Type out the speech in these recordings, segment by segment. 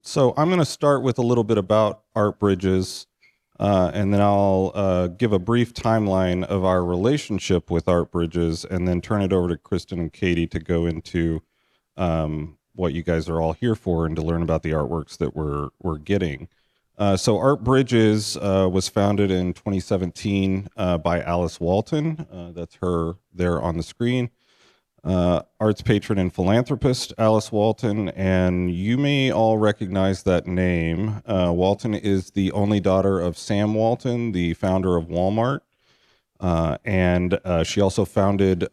So I'm going to start with a little bit about Art Bridges, and then I'll give a brief timeline of our relationship with Art Bridges, and then turn it over to Kristen and Katie to go into what you guys are all here for and to learn about the artworks that we're getting. So Art Bridges was founded in 2017 by Alice Walton. That's her there on the screen. Arts patron and philanthropist Alice Walton, and you may all recognize that name. Walton is the only daughter of Sam Walton, the founder of Walmart, and she also founded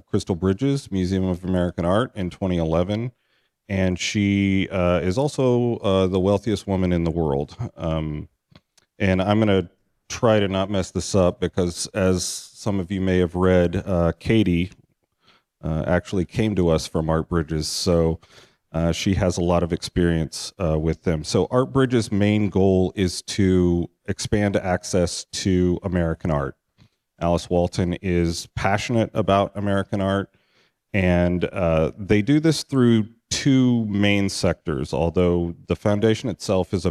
Crystal Bridges Museum of American Art in 2011, and she is also the wealthiest woman in the world. And I'm going to try to not mess this up because, as some of you may have read, Katie actually came to us from Art Bridges, so she has a lot of experience with them. So Art Bridges' main goal is to expand access to American art. Alice Walton is passionate about American art, and they do this through two main sectors, although the foundation itself is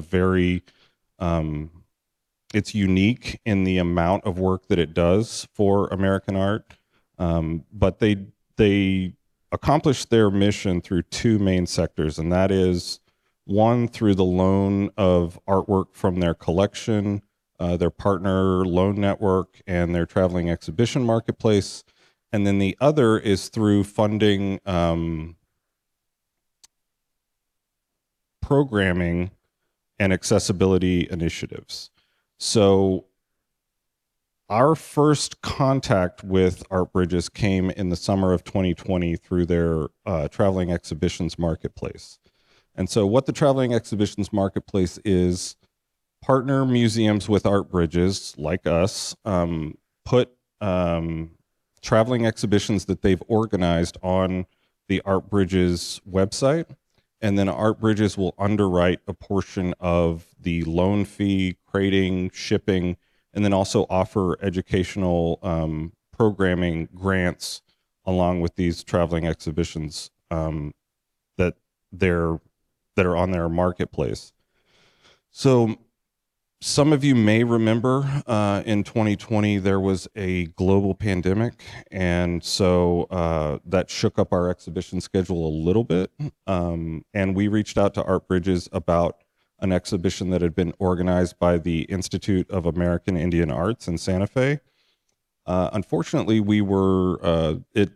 it's unique in the amount of work that it does for American art, but they accomplish their mission through two main sectors, and that is one, through the loan of artwork from their collection, their partner loan network, and their traveling exhibition marketplace. And then the other is through funding programming and accessibility initiatives. So our first contact with Art Bridges came in the summer of 2020 through their traveling exhibitions marketplace. And so what the traveling exhibitions marketplace is, partner museums with Art Bridges, like us, put traveling exhibitions that they've organized on the Art Bridges website, and then Art Bridges will underwrite a portion of the loan fee, crating, shipping, and then also offer educational programming grants along with these traveling exhibitions that are on their marketplace. So some of you may remember in 2020 there was a global pandemic, and so that shook up our exhibition schedule a little bit, and we reached out to Art Bridges about an exhibition that had been organized by the Institute of American Indian Arts in Santa Fe. Unfortunately, it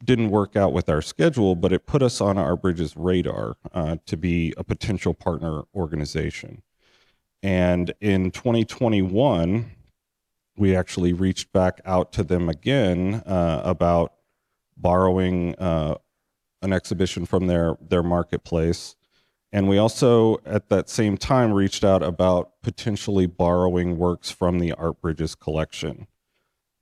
didn't work out with our schedule, but it put us on Art Bridges' radar to be a potential partner organization. And in 2021, we actually reached back out to them again about borrowing an exhibition from their marketplace. And we also, at that same time, reached out about potentially borrowing works from the Art Bridges collection.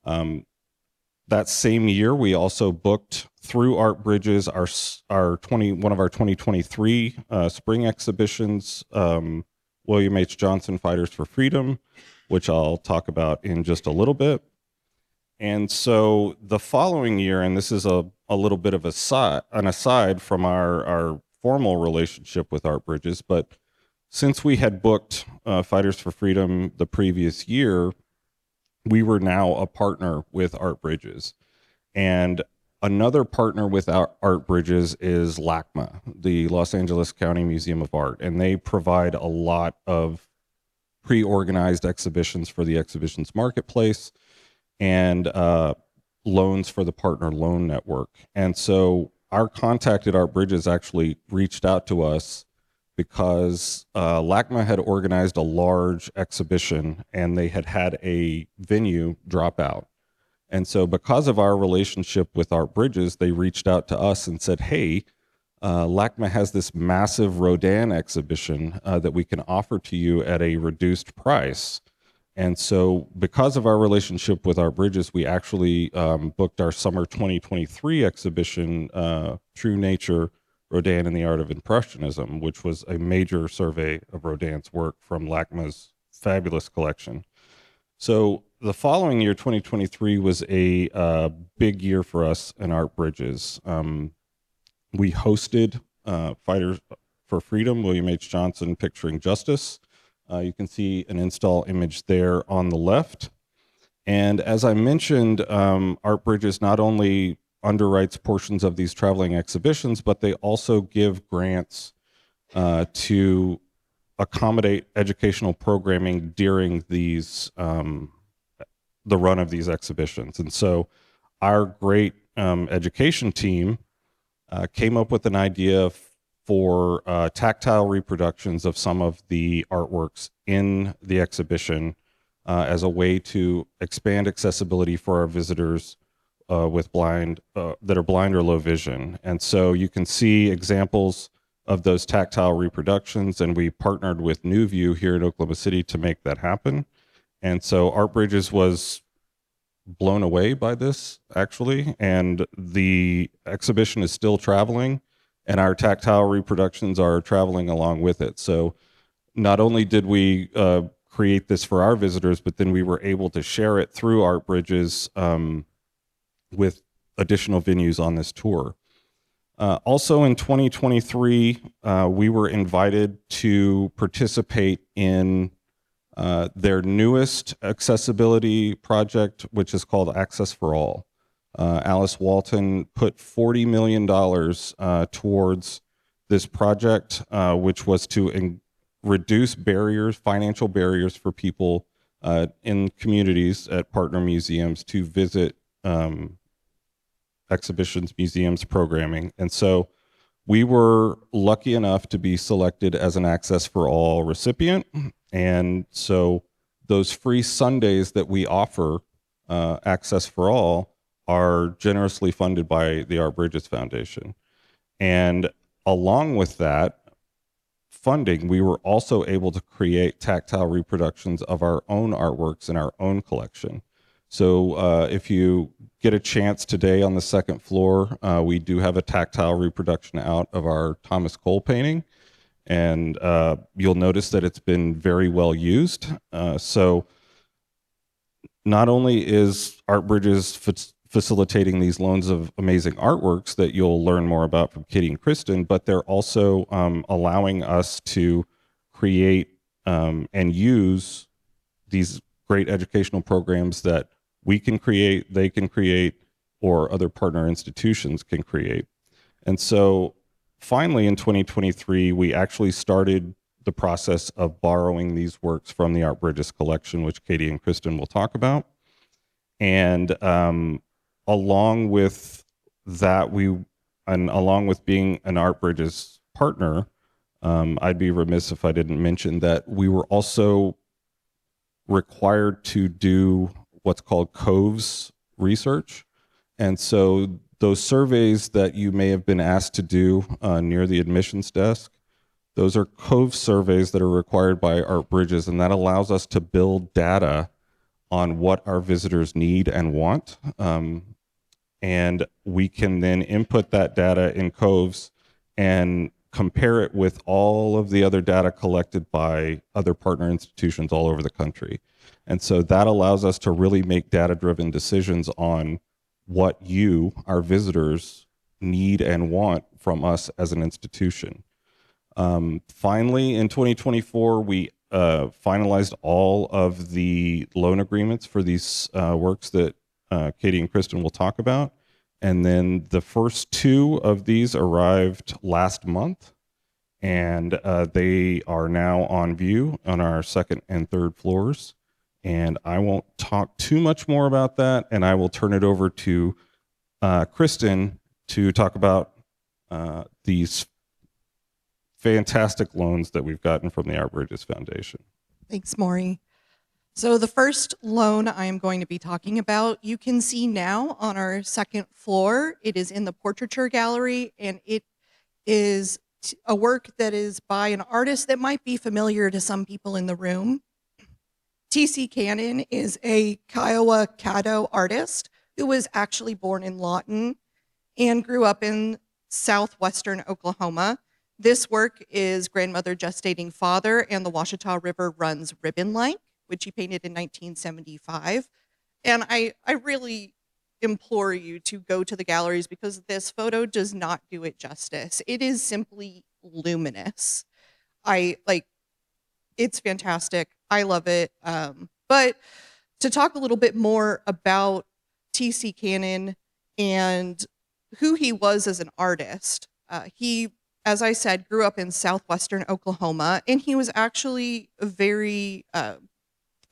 That same year, we also booked through Art Bridges one of our 2023 spring exhibitions, William H. Johnson Fighters for Freedom, which I'll talk about in just a little bit. And so the following year, and this is a little bit of an aside from our formal relationship with Art Bridges, but since we had booked Fighters for Freedom the previous year, we were now a partner with Art Bridges. And another partner with Art Bridges is LACMA, the Los Angeles County Museum of Art, and they provide a lot of pre-organized exhibitions for the exhibitions marketplace and loans for the partner loan network. And so our contact at Art Bridges actually reached out to us because LACMA had organized a large exhibition and they had a venue drop out. And so because of our relationship with Art Bridges, they reached out to us and said, hey, LACMA has this massive Rodin exhibition that we can offer to you at a reduced price. And so because of our relationship with Art Bridges, we actually booked our summer 2023 exhibition, True Nature, Rodin and the Art of Impressionism, which was a major survey of Rodin's work from LACMA's fabulous collection. So the following year, 2023, was a big year for us in Art Bridges. We hosted for Freedom, William H. Johnson picturing justice. You can see an install image there on the left. And as I mentioned, Art Bridges not only underwrites portions of these traveling exhibitions, but they also give grants to accommodate educational programming during these the run of these exhibitions. And so our great education team came up with an idea for tactile reproductions of some of the artworks in the exhibition as a way to expand accessibility for our visitors with that are blind or low vision. And so you can see examples of those tactile reproductions, and we partnered with New View here in Oklahoma City to make that happen. And so Art Bridges was blown away by this, actually, and the exhibition is still traveling, and our tactile reproductions are traveling along with it. So not only did we create this for our visitors, but then we were able to share it through Art Bridges with additional venues on this tour. Also in 2023, we were invited to participate in their newest accessibility project, which is called Access for All. Alice Walton put $40 million towards this project, which was to reduce barriers, financial barriers for people in communities at partner museums to visit exhibitions, museums, programming. And so we were lucky enough to be selected as an Access for All recipient. And so those free Sundays that we offer, Access for All, are generously funded by the Art Bridges Foundation. And along with that funding, we were also able to create tactile reproductions of our own artworks in our own collection. So if you get a chance today on the second floor, we do have a tactile reproduction out of our Thomas Cole painting. And you'll notice that it's been very well used. So not only is Art Bridges facilitating these loans of amazing artworks that you'll learn more about from Katie and Kristen, but they're also allowing us to create and use these great educational programs that we can create, they can create, or other partner institutions can create. And so finally, in 2023, we actually started the process of borrowing these works from the Art Bridges collection, which Katie and Kristen will talk about. And along with that, along with being an Art Bridges partner, I'd be remiss if I didn't mention that we were also required to do what's called COVES research. And so those surveys that you may have been asked to do near the admissions desk, those are COVE surveys that are required by Art Bridges, and that allows us to build data on what our visitors need and want. And we can then input that data in COVES and compare it with all of the other data collected by other partner institutions all over the country. And so that allows us to really make data-driven decisions on what you, our visitors, need and want from us as an institution. Finally, in 2024, we finalized all of the loan agreements for these works that Katie and Kristen will talk about. And then the first two of these arrived last month, and they are now on view on our second and third floors. And I won't talk too much more about that, and I will turn it over to Kristen to talk about these fantastic loans that we've gotten from the Art Bridges Foundation. Thanks, Maury. So the first loan I am going to be talking about, you can see now on our second floor. It is in the Portraiture Gallery, and it is a work that is by an artist that might be familiar to some people in the room. T.C. Cannon is a Kiowa Caddo artist who was actually born in Lawton and grew up in southwestern Oklahoma. This work is Grandmother Gestating Father and the Washita River Runs Ribbon-like, which he painted in 1975. And I really implore you to go to the galleries because this photo does not do it justice. It is simply luminous. It's fantastic. I love it. But to talk a little bit more about T.C. Cannon and who he was as an artist, he, as I said, grew up in southwestern Oklahoma, and he was actually very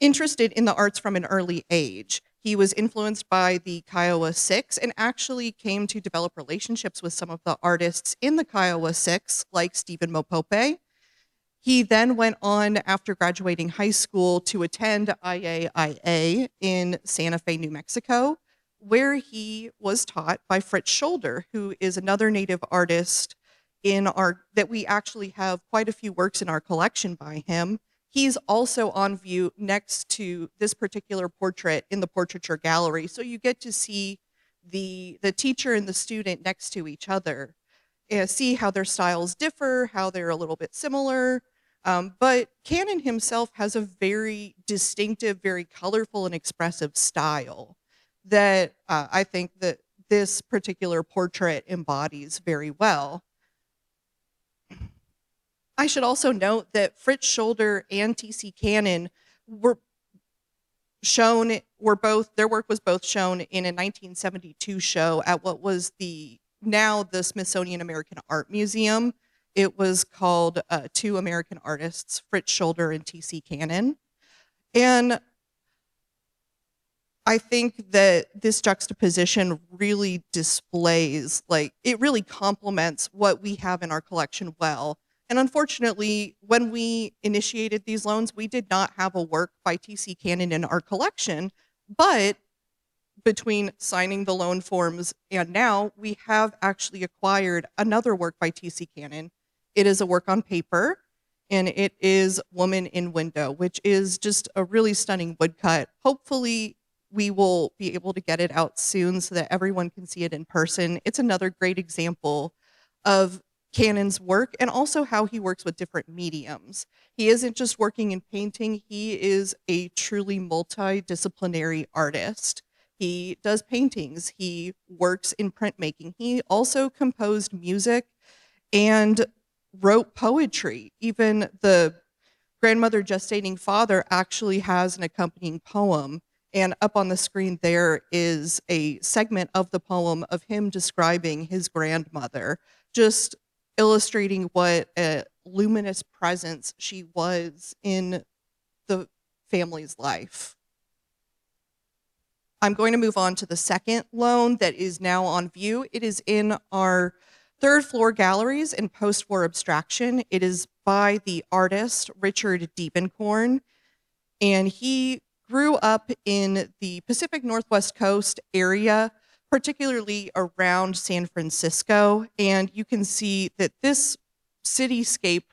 interested in the arts from an early age. He was influenced by the Kiowa Six and actually came to develop relationships with some of the artists in the Kiowa Six, like Stephen Mopope. He then went on, after graduating high school, to attend IAIA in Santa Fe, New Mexico, where he was taught by Fritz Scholder, who is another Native artist that we actually have quite a few works in our collection by him. He's also on view next to this particular portrait in the portraiture gallery. So you get to see the teacher and the student next to each other, and see how their styles differ, how they're a little bit similar. But Cannon himself has a very distinctive, very colorful and expressive style that I think that this particular portrait embodies very well. I should also note that Fritz Scholder and T.C. Cannon their work was both shown in a 1972 show at what was now the Smithsonian American Art Museum. It was called Two American Artists, Fritz Scholder and T.C. Cannon. And I think that this juxtaposition really displays, it really complements what we have in our collection well. And unfortunately, when we initiated these loans, we did not have a work by T.C. Cannon in our collection, but between signing the loan forms and now, we have actually acquired another work by T.C. Cannon. It is a work on paper, and it is Woman in Window, which is just a really stunning woodcut. Hopefully, we will be able to get it out soon so that everyone can see it in person. It's another great example of Cannon's work and also how he works with different mediums. He isn't just working in painting, he is a truly multidisciplinary artist. He does paintings, he works in printmaking. He also composed music and wrote poetry. Even the Grandmother Gestating Father actually has an accompanying poem. And up on the screen there is a segment of the poem of him describing his grandmother, just illustrating what a luminous presence she was in the family's life. I'm going to move on to the second loan that is now on view. It is in our third floor galleries in post-war abstraction. It is by the artist Richard Diebenkorn, and he grew up in the Pacific Northwest Coast area, particularly around San Francisco. And you can see that this cityscape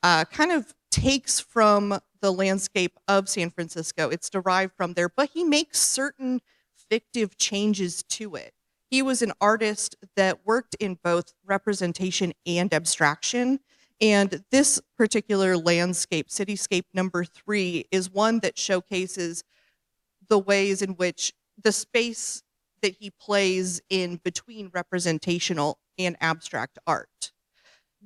kind of takes from the landscape of San Francisco. It's derived from there, but he makes certain fictive changes to it. He was an artist that worked in both representation and abstraction. And this particular landscape, cityscape number 3, is one that showcases the ways in which the space that he plays in between representational and abstract art.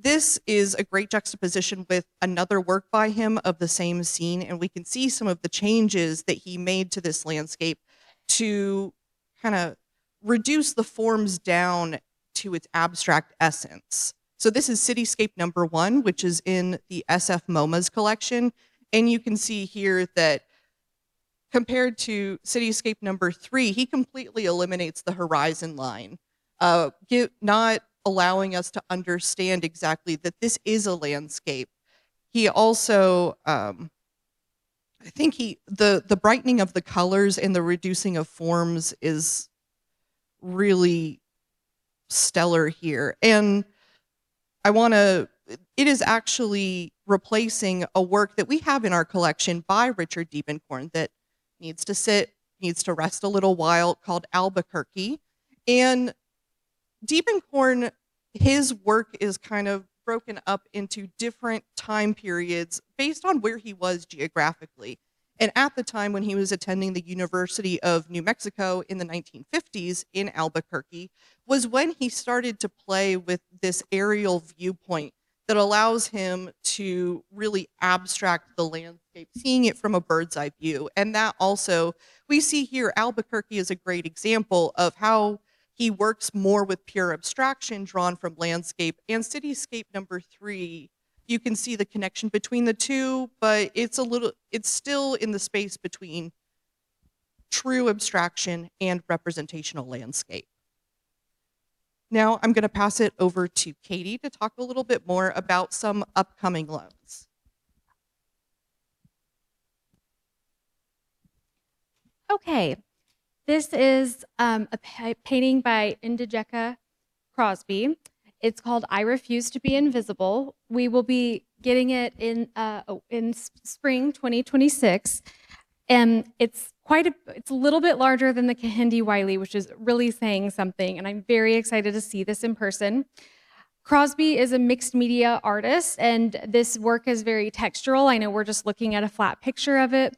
This is a great juxtaposition with another work by him of the same scene, and we can see some of the changes that he made to this landscape to kind of reduce the forms down to its abstract essence. So this is Cityscape number 1, which is in the SF MoMA's collection. And you can see here that compared to Cityscape number 3, he completely eliminates the horizon line, not allowing us to understand exactly that this is a landscape. He also, I think the brightening of the colors and the reducing of forms is really stellar here. And it is actually replacing a work that we have in our collection by Richard Diebenkorn that needs to rest a little while, called Albuquerque. And Diebenkorn, his work is kind of broken up into different time periods based on where he was geographically. And at the time when he was attending the University of New Mexico in the 1950s in Albuquerque was when he started to play with this aerial viewpoint that allows him to really abstract the landscape, seeing it from a bird's eye view. And that also, we see here, Albuquerque is a great example of how he works more with pure abstraction drawn from landscape. And cityscape number 3, you can see the connection between the two, but it's still in the space between true abstraction and representational landscape. Now I'm going to pass it over to Katie to talk a little bit more about some upcoming loans. Okay, this is a painting by Njideka Crosby. It's called "I Refuse to Be Invisible." We will be getting it in spring 2026, and it's a little bit larger than the Kehinde Wiley, which is really saying something, and I'm very excited to see this in person. Crosby is a mixed media artist, and this work is very textural. I know we're just looking at a flat picture of it,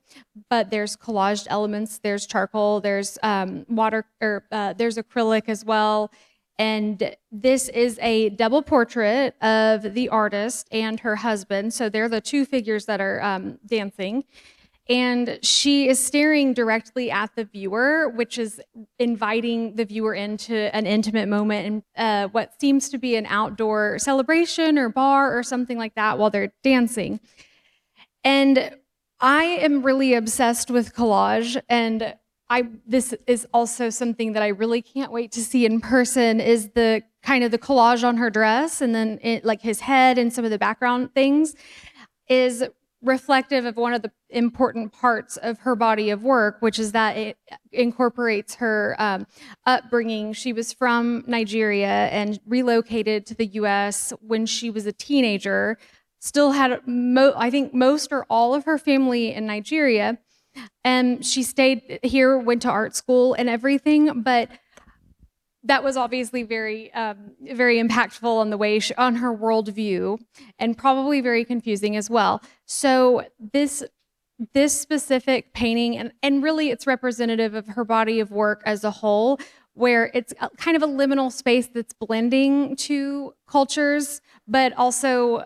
but there's collaged elements, there's charcoal, there's water, or there's acrylic as well. And this is a double portrait of the artist and her husband. So they're the two figures that are dancing. And she is staring directly at the viewer, which is inviting the viewer into an intimate moment in what seems to be an outdoor celebration or bar or something like that while they're dancing. And I am really obsessed with collage, and this is also something that I really can't wait to see in person, is the kind of the collage on her dress, and then like his head and some of the background things is reflective of one of the important parts of her body of work, which is that it incorporates her upbringing. She was from Nigeria and relocated to the US when she was a teenager, still had, I think, most or all of her family in Nigeria. And she stayed here, went to art school and everything, but that was obviously very, very impactful on the way on her worldview, and probably very confusing as well. So this specific painting, and really it's representative of her body of work as a whole, where it's kind of a liminal space that's blending two cultures, but also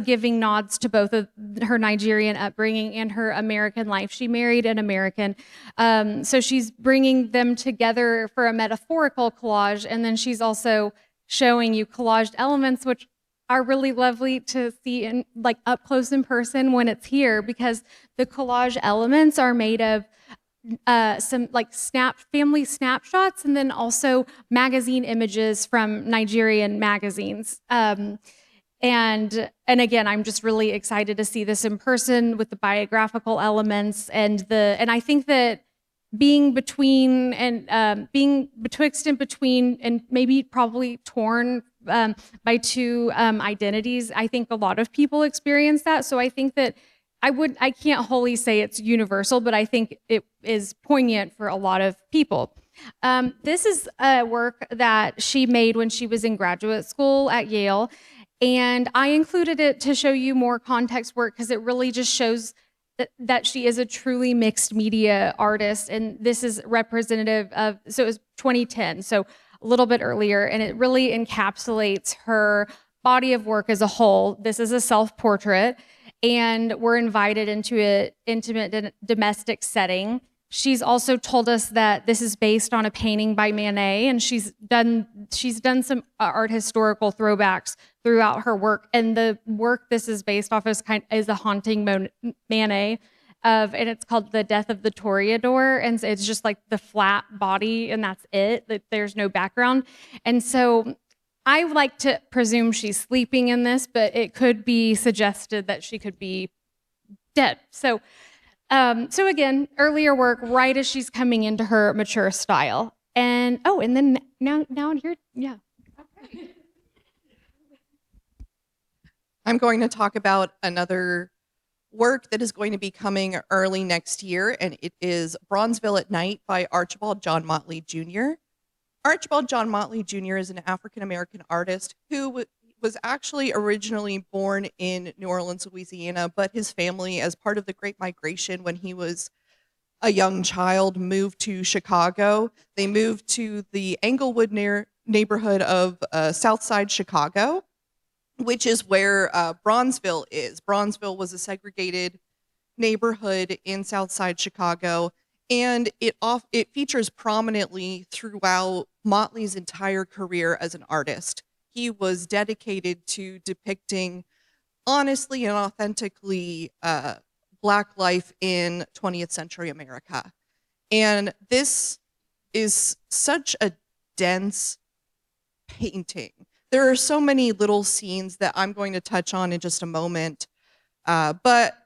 giving nods to both of her Nigerian upbringing and her American life. She married an American, so she's bringing them together for a metaphorical collage, and then she's also showing you collaged elements, which are really lovely to see in like up close in person when it's here, because the collage elements are made of some like family snapshots, and then also magazine images from Nigerian magazines. And again, I'm just really excited to see this in person with the biographical elements and I think that being between and being betwixt and between and maybe probably torn by two identities. I think a lot of people experience that. So I think that I can't wholly say it's universal, but I think it is poignant for a lot of people. This is a work that she made when she was in graduate school at Yale. And I included it to show you more context work because it really just shows that she is a truly mixed media artist. And this is representative of, so it was 2010, so a little bit earlier, and it really encapsulates her body of work as a whole. This is a self-portrait, and we're invited into an intimate domestic setting. She's also told us that this is based on a painting by Manet, and she's done some art historical throwbacks throughout her work. And the work this is based off is a haunting Manet and it's called The Death of the Toreador, and it's just like the flat body, and that's it. That there's no background, and so I like to presume she's sleeping in this, but it could be suggested that she could be dead. So again, earlier work, right as she's coming into her mature style. And then now here, yeah. Okay. I'm going to talk about another work that is going to be coming early next year, and it is Bronzeville at Night by Archibald John Motley Jr. Archibald John Motley Jr. is an African-American artist who was actually originally born in New Orleans, Louisiana, but his family, as part of the Great Migration when he was a young child, moved to Chicago. They moved to the Englewood neighborhood of South Side Chicago, which is where Bronzeville is. Bronzeville was a segregated neighborhood in South Side Chicago, and it features prominently throughout Motley's entire career as an artist. He was dedicated to depicting honestly and authentically Black life in 20th century America. And this is such a dense painting. There are so many little scenes that I'm going to touch on in just a moment, but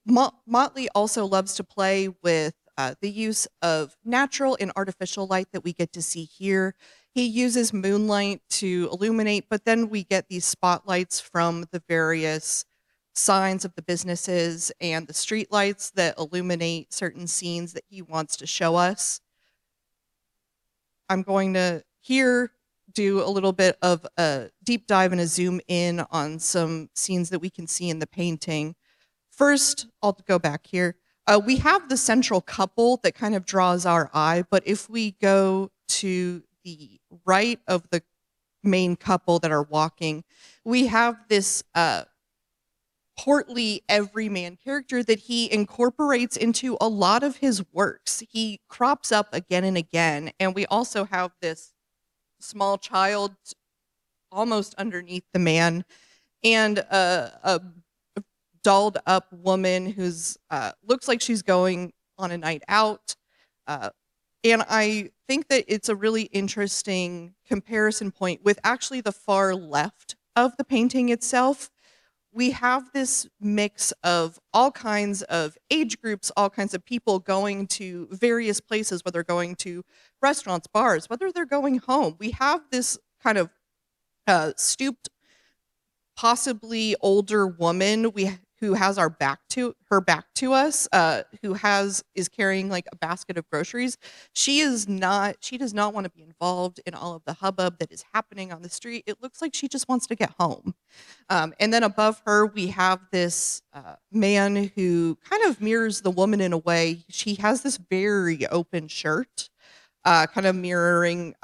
Motley also loves to play with the use of natural and artificial light that we get to see here. He uses moonlight to illuminate, but then we get these spotlights from the various signs of the businesses and the street lights that illuminate certain scenes that he wants to show us. I'm going to here do a little bit of a deep dive and a zoom in on some scenes that we can see in the painting. First, I'll go back here. We have the central couple that kind of draws our eye, but if we go to the right of the main couple that are walking, we have this portly everyman character that he incorporates into a lot of his works. He crops up again and again, and we also have this small child almost underneath the man, and a dolled up woman who's looks like she's going on a night out. And I think that it's a really interesting comparison point with actually the far left of the painting itself. We have this mix of all kinds of age groups, all kinds of people going to various places, whether going to restaurants, bars, whether they're going home. We have this kind of stooped, possibly older woman who has her back to us, who is carrying like a basket of groceries. She does not want to be involved in all of the hubbub that is happening on the street. It looks like she just wants to get home. And then above her, we have this man who kind of mirrors the woman in a way. She has this very open shirt, kind of mirroring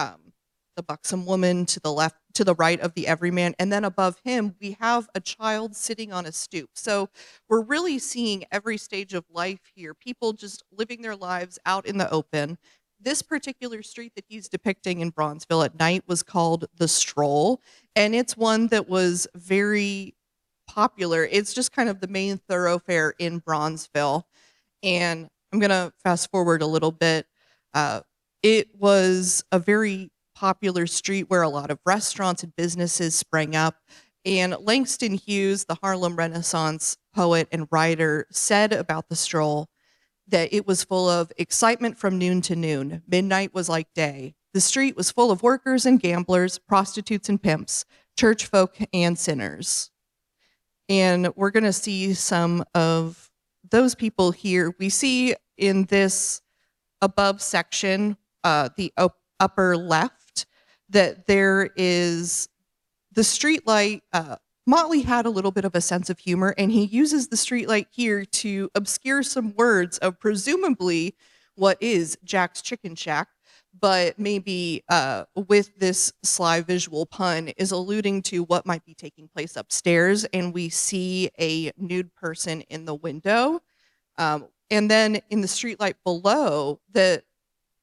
the buxom woman to the right of the everyman. And then above him, we have a child sitting on a stoop. So we're really seeing every stage of life here, people just living their lives out in the open. This particular street that he's depicting in Bronzeville at night was called The Stroll, and it's one that was very popular. It's just kind of the main thoroughfare in Bronzeville. And I'm going to fast forward a little bit. It was a very popular street where a lot of restaurants and businesses sprang up. And Langston Hughes, the Harlem Renaissance poet and writer, said about The Stroll that it was full of excitement from noon to noon. Midnight was like day. The street was full of workers and gamblers, prostitutes and pimps, church folk and sinners. And we're going to see some of those people here. We see in this above section, the upper left, that there is the street light. Motley had a little bit of a sense of humor, and he uses the street light here to obscure some words of presumably what is Jack's Chicken Shack, but maybe with this sly visual pun is alluding to what might be taking place upstairs. And we see a nude person in the window. And then in the street light below that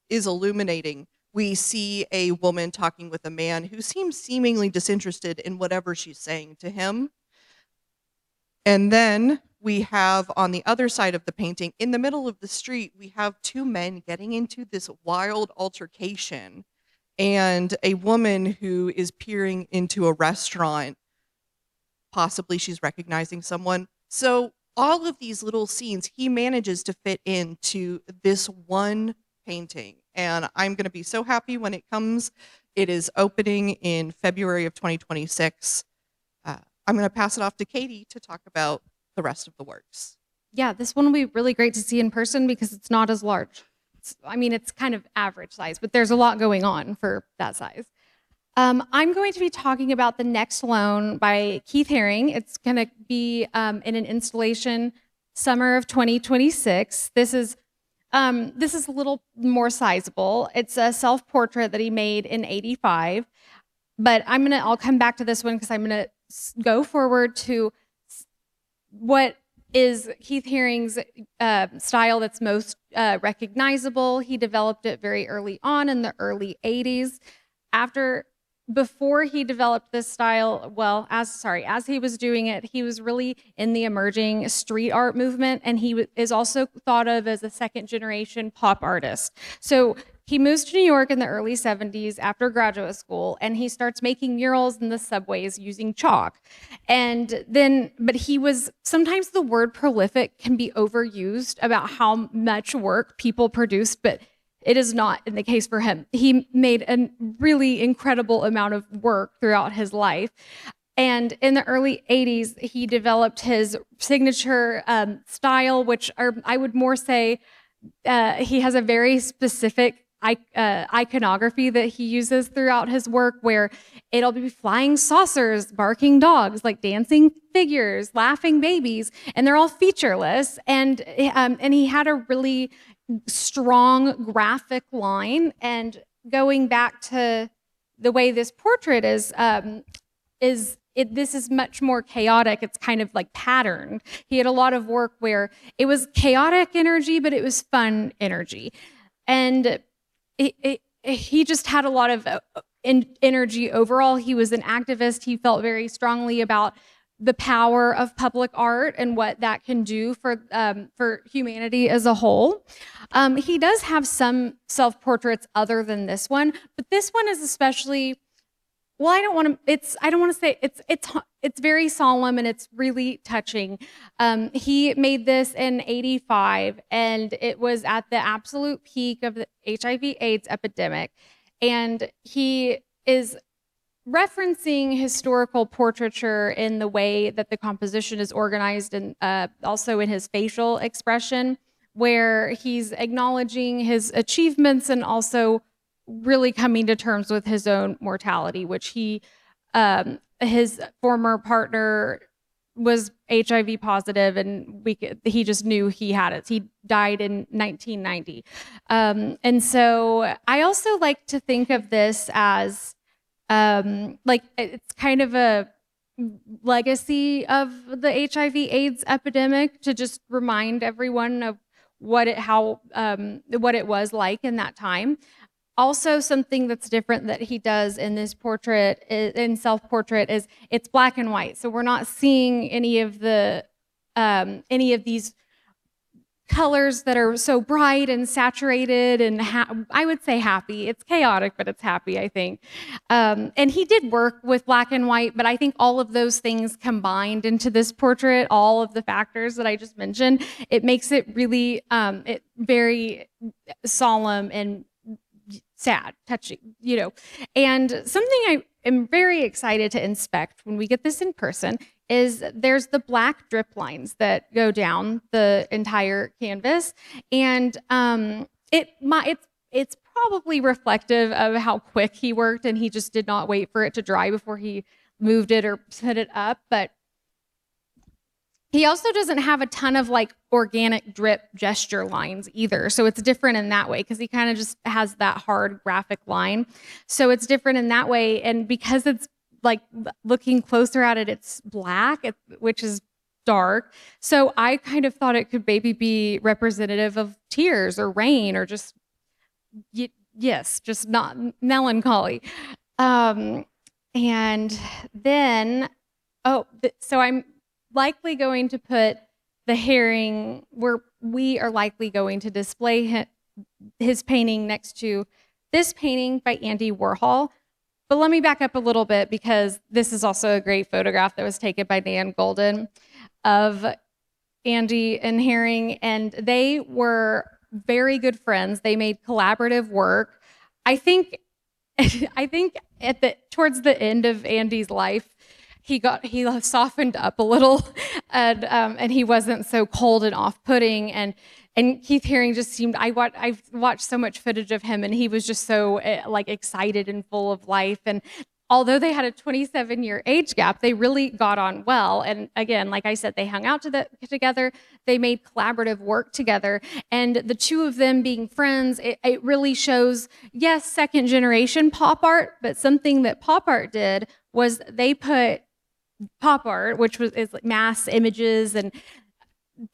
is illuminating, we see a woman talking with a man who seems seemingly disinterested in whatever she's saying to him. And then we have on the other side of the painting, in the middle of the street, we have two men getting into this wild altercation, and a woman who is peering into a restaurant. Possibly she's recognizing someone. So all of these little scenes he manages to fit into this one painting. And I'm going to be so happy when it comes. It is opening in February of 2026. I'm going to pass it off to Katie to talk about the rest of the works. Yeah, this one will be really great to see in person because it's not as large. It's kind of average size, but there's a lot going on for that size. I'm going to be talking about The Next Loan by Keith Haring. It's going to be in an installation summer of 2026. This is This is a little more sizable. It's a self-portrait that he made in '85. But I'll come back to this one because I'm gonna go forward to what is Keith Haring's style that's most recognizable. He developed it very early on in the early '80s. Before he developed this style, as he was doing it, he was really in the emerging street art movement, and he is also thought of as a second generation pop artist. So he moves to New York in the early '70s after graduate school, and he starts making murals in the subways using chalk. But sometimes the word prolific can be overused about how much work people produced, but it is not in the case for him. He made a really incredible amount of work throughout his life. And in the early '80s, he developed his signature style, which I would more say he has a very specific iconography that he uses throughout his work, where it'll be flying saucers, barking dogs, like dancing figures, laughing babies, and they're all featureless. And he had a really strong graphic line. And going back to the way this portrait is this is much more chaotic. It's kind of like patterned. He had a lot of work where it was chaotic energy, but it was fun energy. And he just had a lot of energy overall. He was an activist. He felt very strongly about the power of public art and what that can do for humanity as a whole. He does have some self-portraits other than this one, but this one is especially, well, I don't want to say it's very solemn and it's really touching. He made this in '85, and it was at the absolute peak of the HIV/AIDS epidemic. And he is referencing historical portraiture in the way that the composition is organized, and also in his facial expression, where he's acknowledging his achievements and also really coming to terms with his own mortality, which his former partner was HIV positive, and he just knew he had it. He died in 1990. And so I also like to think of this as like it's kind of a legacy of the HIV/AIDS epidemic, to just remind everyone of what it was like in that time. Also, something that's different that he does in this portrait, in self-portrait, is it's black and white. So we're not seeing any of these colors that are so bright and saturated and I would say happy. It's chaotic, but it's happy, I think. And he did work with black and white, but I think all of those things combined into this portrait, all of the factors that I just mentioned, it makes it really very solemn and sad, touching, And something I am very excited to inspect when we get this in person is there's the black drip lines that go down the entire canvas, and it's probably reflective of how quick he worked, and he just did not wait for it to dry before he moved it or put it up. But he also doesn't have a ton of like organic drip gesture lines either. So it's different in that way, because he kind of just has that hard graphic line. So it's different in that way. And because it's like looking closer at it, it's black, which is dark. So I kind of thought it could maybe be representative of tears or rain, or just, just not melancholy. And then, so I'm likely going to put the Haring, where we are likely going to display his painting next to this painting by Andy Warhol. But let me back up a little bit, because this is also a great photograph that was taken by Dan Golden of Andy and Haring, and they were very good friends. They made collaborative work. I think towards the end of Andy's life, he softened up a little, and he wasn't so cold and off-putting. And Keith Haring just seemed, I've watched so much footage of him, and he was just so like excited and full of life. And although they had a 27-year age gap, they really got on well. And again, like I said, they hung out together. They made collaborative work together. And the two of them being friends, it really shows, yes, second generation pop art, but something that pop art did was they put pop art, which is like mass images and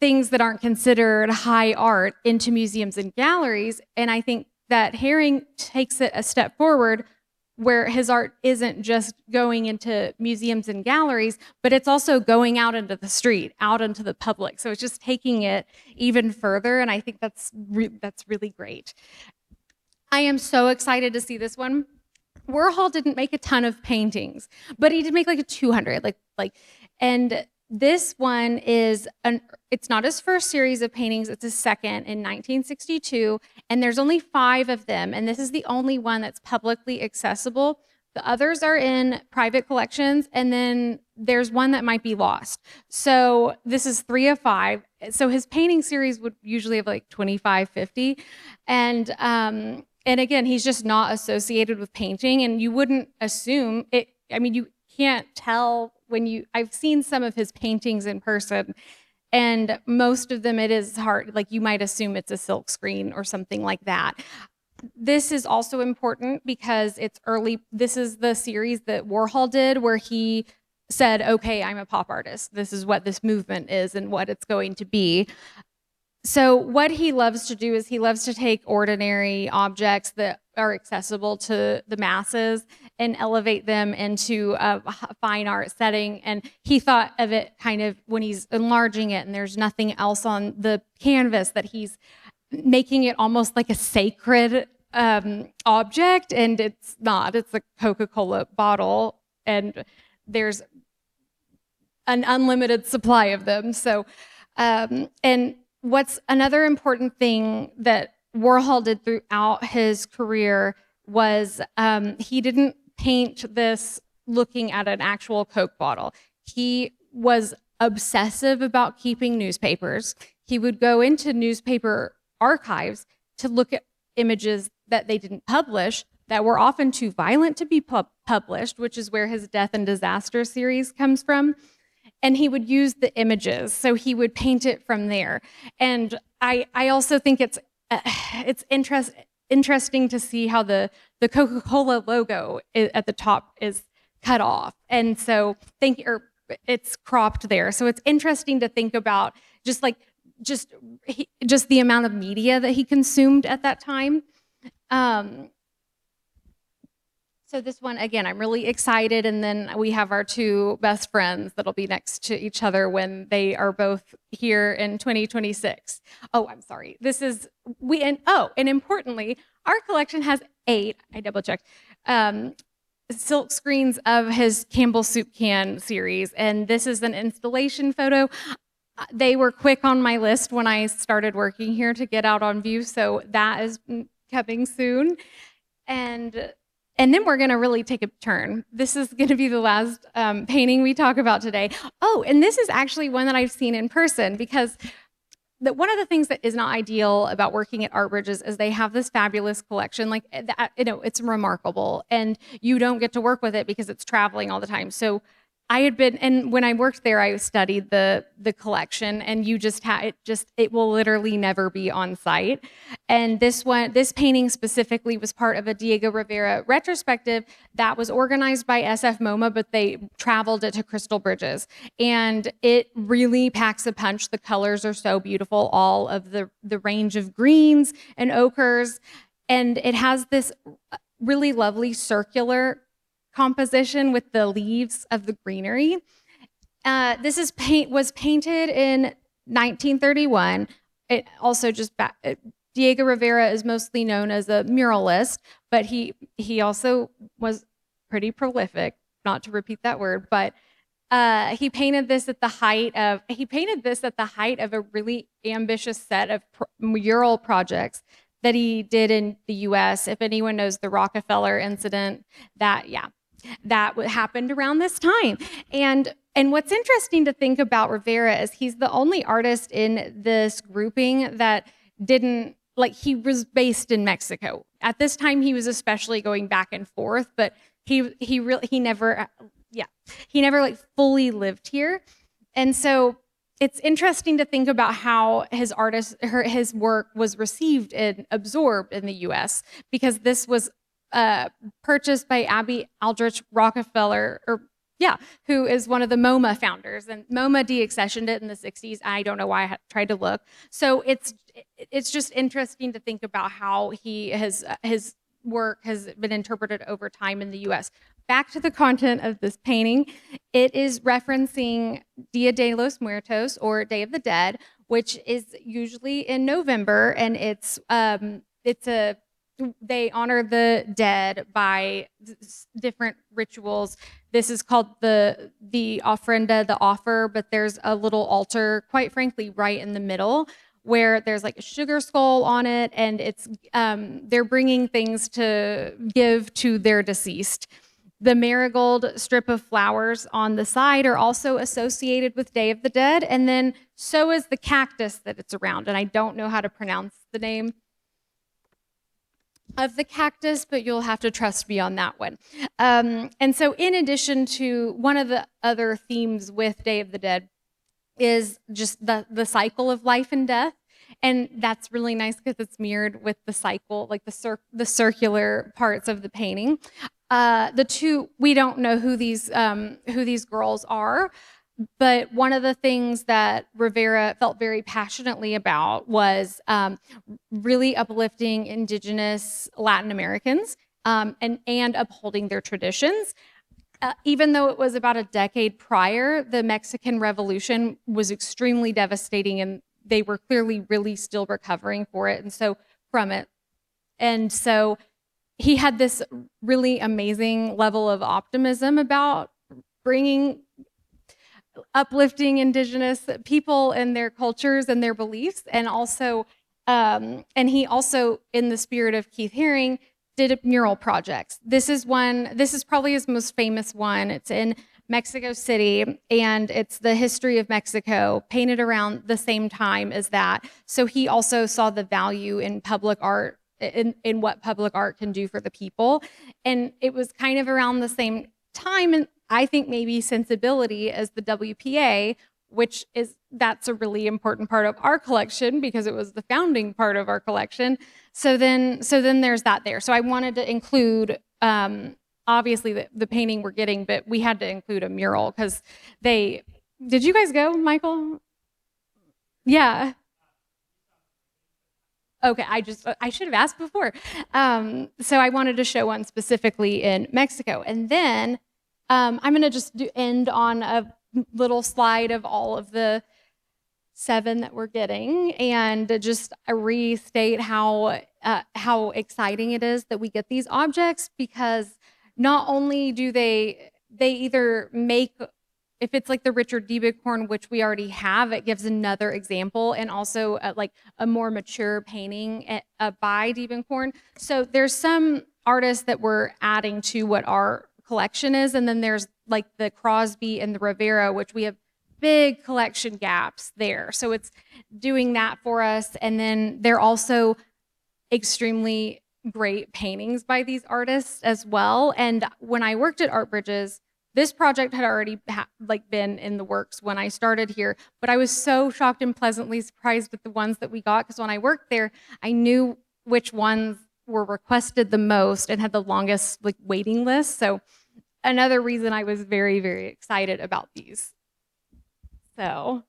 things that aren't considered high art, into museums and galleries. And I think that Haring takes it a step forward, where his art isn't just going into museums and galleries, but it's also going out into the street, out into the public. So it's just taking it even further, and I think that's really great. I am so excited to see this one. Warhol didn't make a ton of paintings, but he did make like a 200, and this one is it's not his first series of paintings, it's his second in 1962, and there's only 5 of them, and this is the only one that's publicly accessible. The others are in private collections, and then there's one that might be lost. So this is 3 of 5. So his painting series would usually have like 25, 50, and again, he's just not associated with painting, and you wouldn't assume it. I mean, you can't tell I've seen some of his paintings in person, and most of them it is hard, like you might assume it's a silk screen or something like that. This is also important because it's early. This is the series that Warhol did where he said, okay, I'm a pop artist. This is what this movement is and what it's going to be. So what he loves to do is he loves to take ordinary objects that are accessible to the masses and elevate them into a fine art setting. And he thought of it kind of when he's enlarging it and there's nothing else on the canvas, that he's making it almost like a sacred object. And it's not. It's a Coca-Cola bottle, and there's an unlimited supply of them. So, and what's another important thing that Warhol did throughout his career was he didn't paint this looking at an actual Coke bottle. He was obsessive about keeping newspapers. He would go into newspaper archives to look at images that they didn't publish, that were often too violent to be published, which is where his Death and Disaster series comes from. And he would use the images, so he would paint it from there. And I also think it's interesting to see how the Coca-Cola logo at the top is cut off, and so it's cropped there. So it's interesting to think about just the amount of media that he consumed at that time. So this one, again, I'm really excited, and then we have our 2 best friends that'll be next to each other when they are both here in 2026. Oh, I'm sorry. And importantly, our collection has 8, I double-checked, silk screens of his Campbell Soup Can series, and this is an installation photo. They were quick on my list when I started working here to get out on view, so that is coming soon. And then we're going to really take a turn. This is going to be the last painting we talk about today. Oh, and this is actually one that I've seen in person, because one of the things that is not ideal about working at Art Bridges is they have this fabulous collection. Like, it's remarkable, and you don't get to work with it because it's traveling all the time. So and when I worked there, I studied the collection, and it will literally never be on site. And this painting specifically was part of a Diego Rivera retrospective that was organized by SF-MoMA, but they traveled it to Crystal Bridges. And it really packs a punch. The colors are so beautiful, all of the range of greens and ochres. And it has this really lovely circular composition with the leaves of the greenery. This was painted in 1931. It also Diego Rivera is mostly known as a muralist, but he also was pretty prolific, not to repeat that word, but he painted this at the height of a really ambitious set of mural projects that he did in the US. If anyone knows the Rockefeller incident, that happened around this time. And what's interesting to think about Rivera is he's the only artist in this grouping that didn't, he was based in Mexico. At this time, he was especially going back and forth, but he never like fully lived here. And so it's interesting to think about how his work was received and absorbed in the U.S. because this was purchased by Abby Aldrich Rockefeller, who is one of the MoMA founders, and MoMA deaccessioned it in the 60s. I don't know why I tried to look. So it's just interesting to think about how his work has been interpreted over time in the U.S. Back to the content of this painting, it is referencing Dia de los Muertos, or Day of the Dead, which is usually in November, and they honor the dead by different rituals. This is called the ofrenda, the offer, but there's a little altar, quite frankly, right in the middle, where there's like a sugar skull on it, and it's they're bringing things to give to their deceased. The marigold strip of flowers on the side are also associated with Day of the Dead, and then so is the cactus that it's around, and I don't know how to pronounce the name of the cactus, but you'll have to trust me on that one. And so in addition to, one of the other themes with Day of the Dead is just the cycle of life and death. And that's really nice because it's mirrored with the cycle, like the circular parts of the painting. We don't know who these girls are, but one of the things that Rivera felt very passionately about was really uplifting indigenous Latin Americans and upholding their traditions. Even though it was about a decade prior, the Mexican Revolution was extremely devastating, and they were clearly really still recovering from it. And so he had this really amazing level of optimism about uplifting indigenous people and their cultures and their beliefs, and he also, in the spirit of Keith Haring, did mural projects. This is probably his most famous one. It's in Mexico City, and it's the history of Mexico, painted around the same time as that. So he also saw the value in public art, in what public art can do for the people. And it was kind of around the same time, and I think maybe sensibility, as the WPA, that's a really important part of our collection because it was the founding part of our collection. So then there's that there. So I wanted to include, obviously the painting we're getting, but we had to include a mural because did you guys go, Michael? Yeah. Okay, I should have asked before. So I wanted to show one specifically in Mexico. And then I'm gonna just end on a little slide of all of the 7 that we're getting, and just restate how exciting it is that we get these objects, because not only do they either make, if it's like the Richard Diebenkorn, which we already have, it gives another example, and also like a more mature painting by Diebenkorn. So there's some artists that we're adding to what our collection is, and then there's like the Crosby and the Rivera, which we have big collection gaps there. So it's doing that for us, and then they're also extremely great paintings by these artists as well. And when I worked at Art Bridges, this project had already been in the works when I started here, but I was so shocked and pleasantly surprised with the ones that we got, because when I worked there, I knew which ones were requested the most and had the longest waiting list. So another reason I was very, very excited about these. So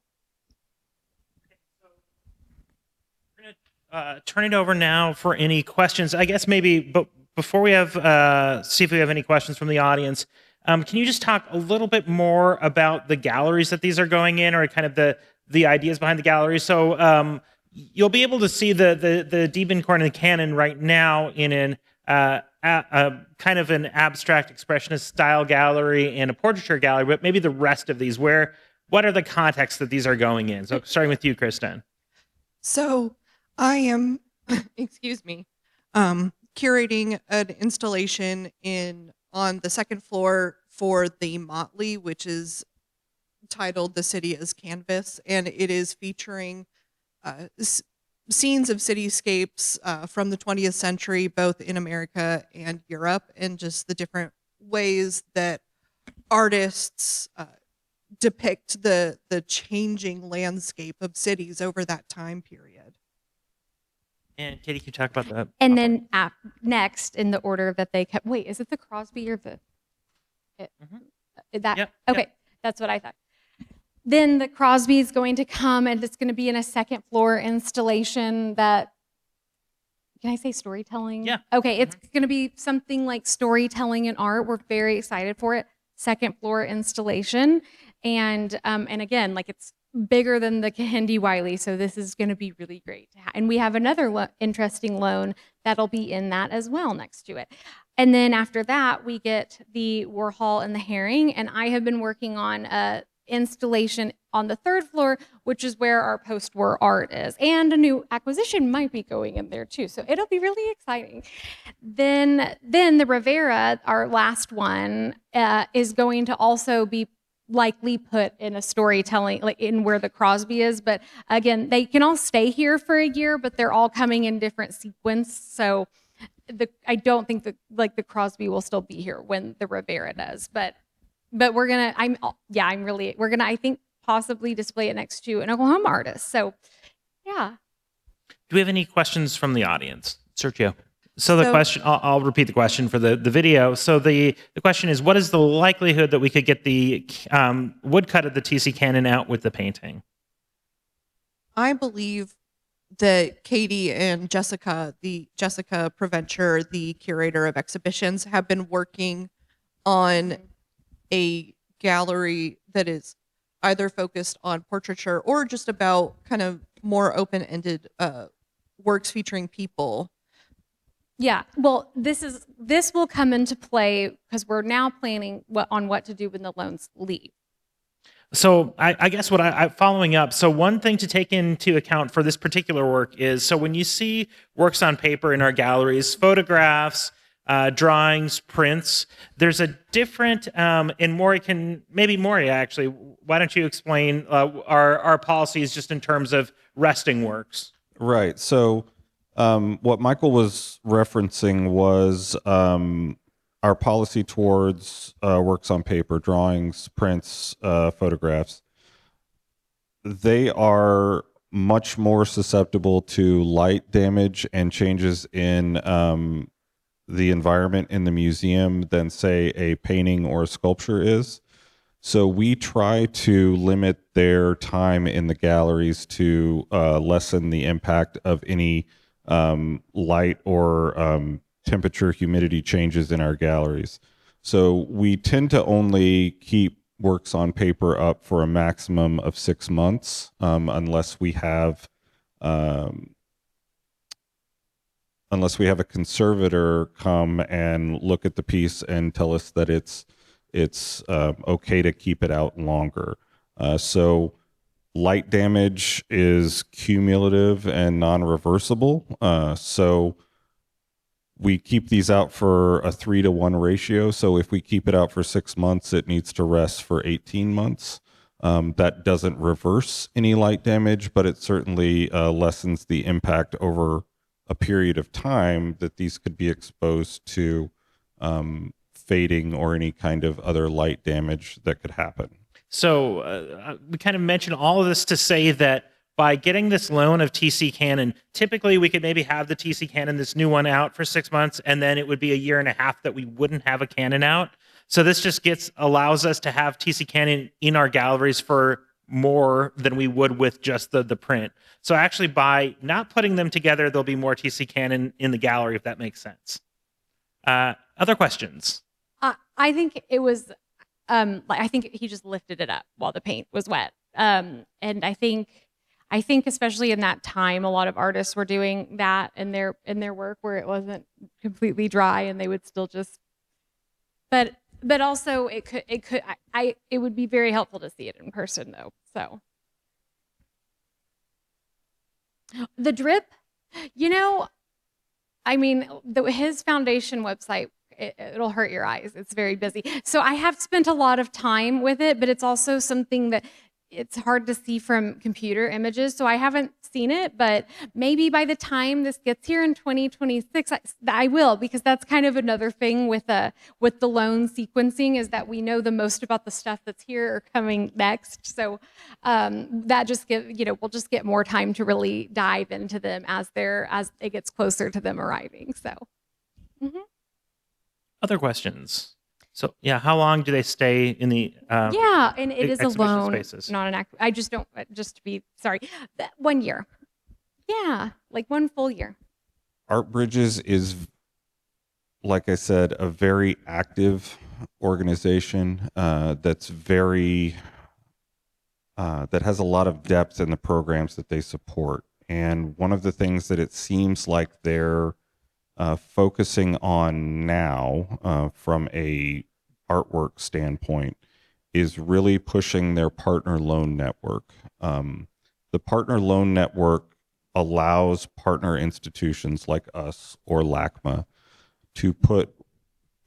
we're gonna turn it over now for any questions. I guess maybe, but before we see if we have any questions from the audience, can you just talk a little bit more about the galleries that these are going in, or kind of the ideas behind the galleries? So you'll be able to see the Diebenkorn and Canon right now in an kind of an abstract expressionist style gallery and a portraiture gallery, but maybe the rest of these, what are the contexts that these are going in? So starting with you, Kristen. So I am, excuse me, curating an installation on the second floor for the Motley, which is titled "The City as Canvas," and it is featuring scenes of cityscapes from the 20th century, both in America and Europe, and just the different ways that artists depict the changing landscape of cities over that time period. And Katie, can you talk about that? And then next, in the order that they kept. Wait, is it the Crosby or the? That Yep, okay? yep. That's what I thought. Then the Crosby is going to come, and it's going to be in a second floor installation that. Can I say storytelling? Yeah. Okay, it's going to be something like storytelling and art. We're very excited for it. Second floor installation, and again, like it's bigger than the Kahindi Wiley, so this is going to be really great. And we have another interesting loan that'll be in that as well next to it. And then after that, we get the Warhol and the Haring, and I have been working on installation on the third floor, which is where our post-war art is. And a new acquisition might be going in there too. So it'll be really exciting. Then the Rivera, our last one, is going to also be likely put in a storytelling, like in where the Crosby is. But again, they can all stay here for a year, but they're all coming in different sequence. So I don't think the Crosby will still be here when the Rivera does. But we're gonna, we're gonna, I think, possibly display it next to an Oklahoma artist. So, yeah. Do we have any questions from the audience? Sergio. So the question, I'll repeat the question for the video. So the question is, what is the likelihood that we could get the woodcut of the TC Cannon out with the painting? I believe that Katie and Jessica Preventure, the curator of exhibitions, have been working on a gallery that is either focused on portraiture or just about kind of more open-ended works featuring people. Yeah, well, this will come into play because we're now planning what to do when the loans leave. So I guess what I following up, so one thing to take into account for this particular work is, so when you see works on paper in our galleries, photographs, drawings, prints, there's a different, and Maury actually, why don't you explain our policies just in terms of resting works? Right. So what Michael was referencing was our policy towards works on paper, drawings, prints, photographs. They are much more susceptible to light damage and changes in the environment in the museum than, say, a painting or a sculpture is. So we try to limit their time in the galleries to lessen the impact of any light or temperature, humidity changes in our galleries. So we tend to only keep works on paper up for a maximum of 6 months, unless we have a conservator come and look at the piece and tell us that it's okay to keep it out longer. So light damage is cumulative and non-reversible. So we keep these out for a 3-to-1 ratio. So if we keep it out for 6 months, it needs to rest for 18 months. That doesn't reverse any light damage, but it certainly lessens the impact over a period of time that these could be exposed to fading or any kind of other light damage that could happen. So we kind of mentioned all of this to say that by getting this loan of TC Cannon, typically we could maybe have the TC Cannon, this new one, out for 6 months, and then it would be a year and a half that we wouldn't have a Cannon out. So this just allows us to have TC Cannon in our galleries for more than we would with just the print. So actually, by not putting them together, there'll be more TC Cannon in the gallery, if that makes sense. Other questions? I think it was, I think he just lifted it up while the paint was wet. And I think especially in that time, a lot of artists were doing that in their work where it wasn't completely dry, and they would still just. But also it would be very helpful to see it in person though. So the drip, I mean, his foundation website, it'll hurt your eyes. It's very busy. So I have spent a lot of time with it, but it's also something that it's hard to see from computer images, so I haven't seen it, but maybe by the time this gets here in 2026, I will, because that's kind of another thing with the loan sequencing, is that we know the most about the stuff that's here or coming next. So that just we'll just get more time to really dive into them as it gets closer to them arriving. So. Mm-hmm. Other questions? So yeah, how long do they stay in the yeah, and it is a exhibition loan, spaces? not an act. I just don't, just to be, sorry, 1 year. Yeah, like 1 full year. Art Bridges is, like I said, a very active organization that's very that has a lot of depth in the programs that they support. And one of the things that it seems like they're focusing on now from a artwork standpoint is really pushing their partner loan network. The partner loan network allows partner institutions like us or LACMA to put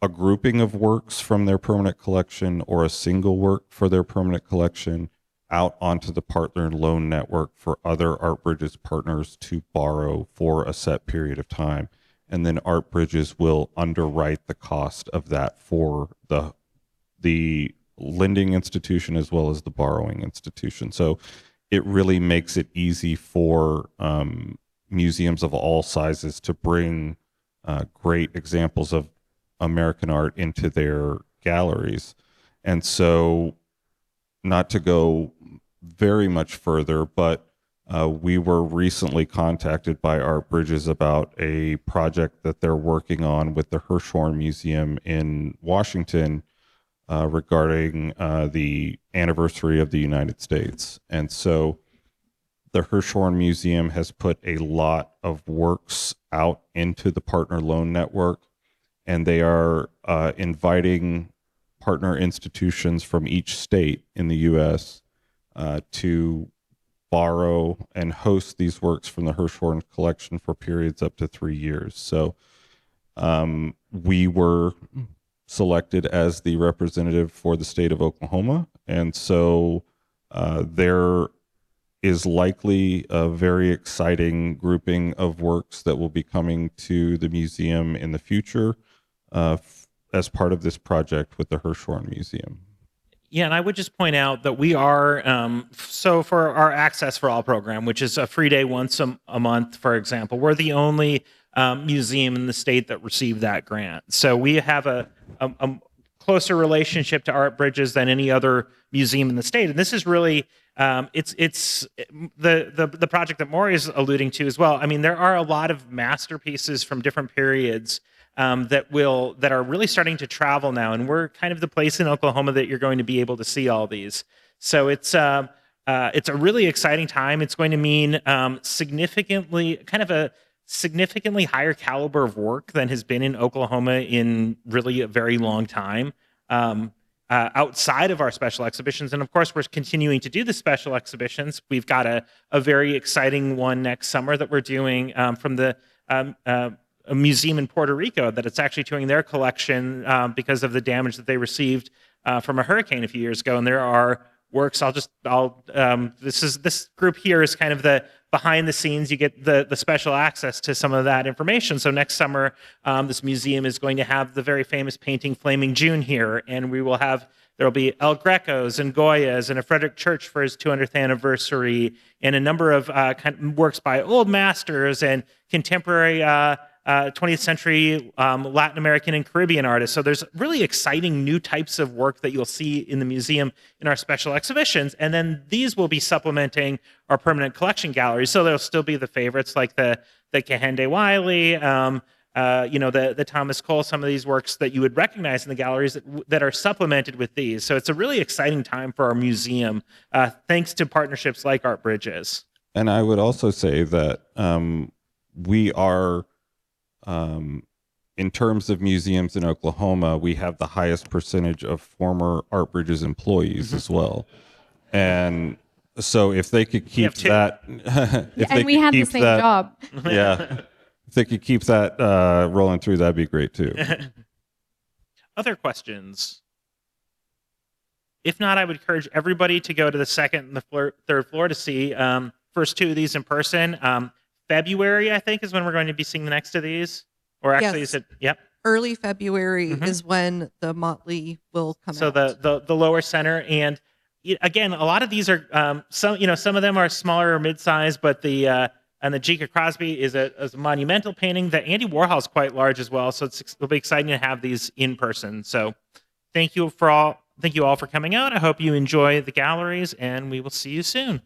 a grouping of works from their permanent collection or a single work for their permanent collection out onto the partner loan network for other Art Bridges partners to borrow for a set period of time. And then Art Bridges will underwrite the cost of that for the lending institution as well as the borrowing institution. So it really makes it easy for museums of all sizes to bring great examples of American art into their galleries. And so, not to go very much further, but we were recently contacted by Art Bridges about a project that they're working on with the Hirshhorn Museum in Washington regarding the anniversary of the United States. And so the Hirshhorn Museum has put a lot of works out into the partner loan network, and they are inviting partner institutions from each state in the U.S. To borrow and host these works from the Hirshhorn collection for periods up to 3 years. So we were selected as the representative for the state of Oklahoma, and so there is likely a very exciting grouping of works that will be coming to the museum in the future as part of this project with the Hirshhorn Museum. Yeah, and I would just point out that we are, so for our Access for All program, which is a free day once a month, for example, we're the only museum in the state that received that grant. So we have a closer relationship to Art Bridges than any other museum in the state. And this is really, it's the project that Maury is alluding to as well. I mean, there are a lot of masterpieces from different periods that are really starting to travel now, and we're kind of the place in Oklahoma that you're going to be able to see all these. So it's a really exciting time. It's going to mean significantly higher caliber of work than has been in Oklahoma in really a very long time. Outside of our special exhibitions, and of course we're continuing to do the special exhibitions. We've got a very exciting one next summer that we're doing from the a museum in Puerto Rico that it's actually touring their collection because of the damage that they received from a hurricane a few years ago. And there are works. This group here is kind of the behind the scenes. You get the special access to some of that information. So next summer, this museum is going to have the very famous painting Flaming June here, and there'll be El Greco's and Goya's and a Frederick Church for his 200th anniversary, and a number of works by old masters and contemporary 20th century Latin American and Caribbean artists. So there's really exciting new types of work that you'll see in the museum in our special exhibitions. And then these will be supplementing our permanent collection galleries. So there'll still be the favorites like the Kehinde Wiley, the Thomas Cole, some of these works that you would recognize in the galleries that are supplemented with these. So it's a really exciting time for our museum, thanks to partnerships like Art Bridges. And I would also say that we are, in terms of museums in Oklahoma, we have the highest percentage of former Art Bridges employees as well. And so if they could keep that, and we had the same job. Yeah. If they could keep that rolling through, that'd be great too. Other questions? If not, I would encourage everybody to go to the second and the third floor to see first two of these in person. February, I think, is when we're going to be seeing the next of these. Or actually, Yes. is it? Yep. Early February is when the Motley will come So out. the lower center, and again, a lot of these are some of them are smaller or mid-sized, but the Njideka Crosby is a monumental painting. The Andy Warhol is quite large as well, so it'll be exciting to have these in person. So thank you all for coming out. I hope you enjoy the galleries, and we will see you soon.